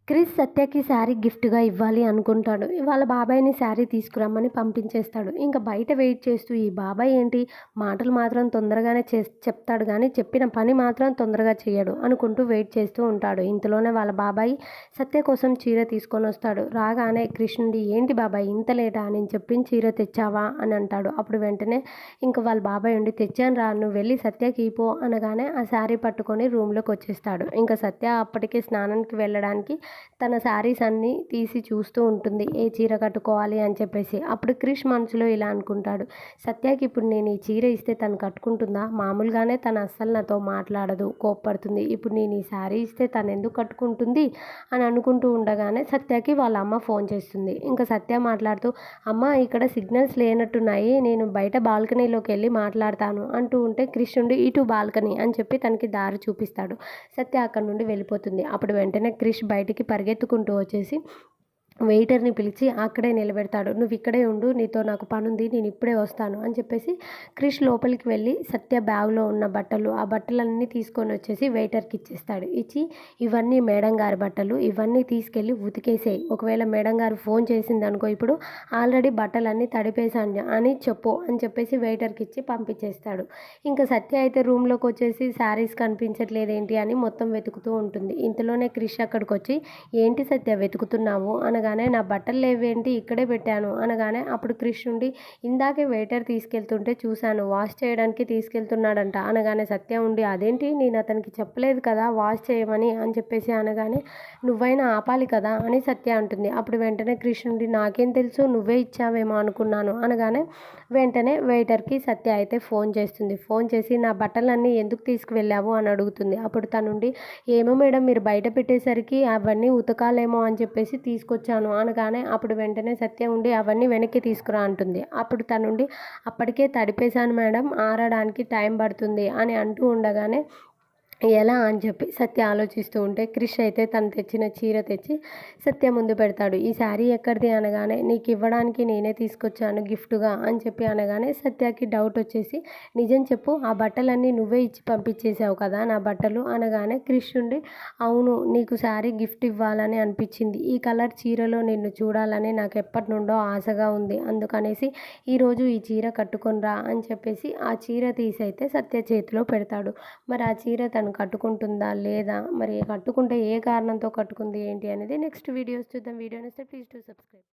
క్రిష్ సత్యకి శారీ గిఫ్ట్‌గా ఇవ్వాలి అనుకుంటాడు. వాళ్ళ బాబాయిని శారీ తీసుకురమ్మని పంపించేస్తాడు. ఇంక బయట వెయిట్ చేస్తూ ఈ బాబాయ్ ఏంటి మాటలు మాత్రం తొందరగానే చెప్తాడు గానీ, చెప్పిన పని మాత్రం తొందరగా చెయ్యడు అనుకుంటూ వెయిట్ చేస్తూ ఉంటాడు. ఇంతలోనే వాళ్ళ బాబాయ్ సత్య కోసం చీర తీసుకొనొస్తాడు. రాగానే క్రిష్ నుండి "ఏంటి బాబాయ్ ఇంత లేటా? నేను చెప్పిన చీర తెచ్చావా?" అని అంటాడు. అప్పుడు వెంటనే ఇంక వాళ్ళ బాబాయ్ ఉండి "తెచ్చానురా నువ్వు వెళ్ళి సత్యకి ఇపో" అనగానే ఆ శారీ పట్టుకొని రూమ్‌లోకొచ్చేస్తాడు. ఇంక సత్య అప్పటికే స్నానానికి వెళ్ళడానికి తన శారీస్ అన్నీ తీసి చూస్తూ ఉంటుంది. ఏ చీర కట్టుకోవాలి అని చెప్పేసి. అప్పుడు క్రిష్ మనసులో ఇలా అనుకుంటాడు. సత్యకి ఇప్పుడు నేను ఈ చీర ఇస్తే తను కట్టుకుంటుందా? మామూలుగానే తను అస్సలు నాతో మాట్లాడదు, కోప్పడుతుంది. ఇప్పుడు నేను ఈ శారీ ఇస్తే తను ఎందుకు కట్టుకుంటుంది అని అనుకుంటూ ఉండగానే సత్యకి వాళ్ళ అమ్మ ఫోన్ చేస్తుంది. ఇంకా సత్య మాట్లాడుతూ అమ్మ ఇక్కడ సిగ్నల్స్ లేనట్టున్నాయి. నేను బయట బాల్కనీలోకి వెళ్ళి మాట్లాడతాను అంటూ ఉంటే క్రిష్ ఉండి ఇటు బాల్కనీ అని చెప్పి తనకి దారి చూపిస్తాడు. సత్య అక్కడి నుండి వెళ్ళిపోతుంది. అప్పుడు వెంటనే క్రిష్ బయటికి పరిగెత్తుకుంటూ వచ్చేసి వెయిటర్ని పిలిచి అక్కడే నిలబెడతాడు. "నువ్వు ఇక్కడే ఉండు, నీతో నాకు పనుంది, నేను ఇప్పుడే వస్తాను" అని చెప్పేసి క్రిష్ లోపలికి వెళ్ళి సత్య బ్యాగ్లో ఉన్న బట్టలు ఆ బట్టలన్నీ తీసుకొని వచ్చేసి వెయిటర్కి ఇచ్చేస్తాడు. ఇచ్చి "ఇవన్నీ మేడం గారి బట్టలు, ఇవన్నీ తీసుకెళ్ళి ఉతికేసేయి. ఒకవేళ మేడం గారు ఫోన్ చేసిందనుకో ఇప్పుడు ఆల్రెడీ బట్టలన్నీ తడిపేశాను అని చెప్పు" అని చెప్పేసి వెయిటర్కి ఇచ్చి పంపించేస్తాడు. ఇంకా సత్య అయితే రూమ్లోకి వచ్చేసి శారీస్ కనిపించట్లేదేంటి అని మొత్తం వెతుకుతూ ఉంటుంది. ఇంతలోనే క్రిష్ అక్కడికి వచ్చి "ఏంటి సత్య వెతుకుతున్నావు" అనగానే "నా బట్టలు లేవేంటి ఇక్కడే పెట్టాను" అనగానే అప్పుడు క్రిష్ ఉండి "ఇందాకే వెయిటర్ తీసుకెళ్తుంటే చూశాను, వాష్ చేయడానికి తీసుకెళ్తున్నాడంట" అనగానే సత్య ఉండి "అదేంటి నేను అతనికి చెప్పలేదు కదా వాష్ చేయమని" అని చెప్పేసి అనగానే "నువ్వైనా ఆపాలి కదా" అని సత్య అంటుంది. అప్పుడు వెంటనే క్రిష్ ఉండి "నాకేం తెలుసు, నువ్వే ఇచ్చావేమో అనుకున్నాను" అనగానే వెంటనే వెయిటర్కి సత్య అయితే ఫోన్ చేస్తుంది. ఫోన్ చేసి "నా బట్టలన్నీ ఎందుకు తీసుకువెళ్ళావు" అని అడుగుతుంది. అప్పుడు తనుండి "ఏమో మేడం మీరు బయట పెట్టేసరికి అవన్నీ ఉతకాలేమో అని చెప్పేసి తీసుకొచ్చాను" అనగానే అప్పుడు వెంటనే సత్య ఉండి "అవన్నీ వెనక్కి తీసుకురా" అంటుంది. అప్పుడు తనుండి "అప్పటికే తడిపేశాను మేడం, ఆరడానికి టైం పడుతుంది" అని అంటూ ఉండగానే ఎలా అని చెప్పి సత్య ఆలోచిస్తూ ఉంటే క్రిష్ అయితే తను తెచ్చిన చీర తెచ్చి సత్య ముందు పెడతాడు. "ఈ శారీ ఎక్కడిది" అనగానే "నీకు ఇవ్వడానికి నేనే తీసుకొచ్చాను గిఫ్ట్‌గా" అని చెప్పి అనగానే సత్యకి డౌట్ వచ్చేసి "నిజం చెప్పు, ఆ బట్టలన్నీ నువ్వే ఇచ్చి పంపించేసావు కదా నా బట్టలు" అనగానే క్రిష్ ఉండి "అవును, నీకు శారీ గిఫ్ట్ ఇవ్వాలని అనిపించింది. ఈ కలర్ చీరలో నిన్ను చూడాలని నాకు ఎప్పటి నుండో ఆశగా ఉంది. అందుకనేసి ఈరోజు ఈ చీర కట్టుకొని రా" అని చెప్పేసి ఆ చీర తీసైతే సత్య చేతిలో పెడతాడు. మరి ఆ చీర తను కట్టుకుంటుందా లేదా, మరి కట్టుకుంటే ఏ కారణంతో కట్టుకుంది ఏంటి అనేది నెక్స్ట్ వీడియోస్ చూద్దాం. వీడియో నచ్చితే ప్లీజ్ డూ సబ్స్క్రైబ్.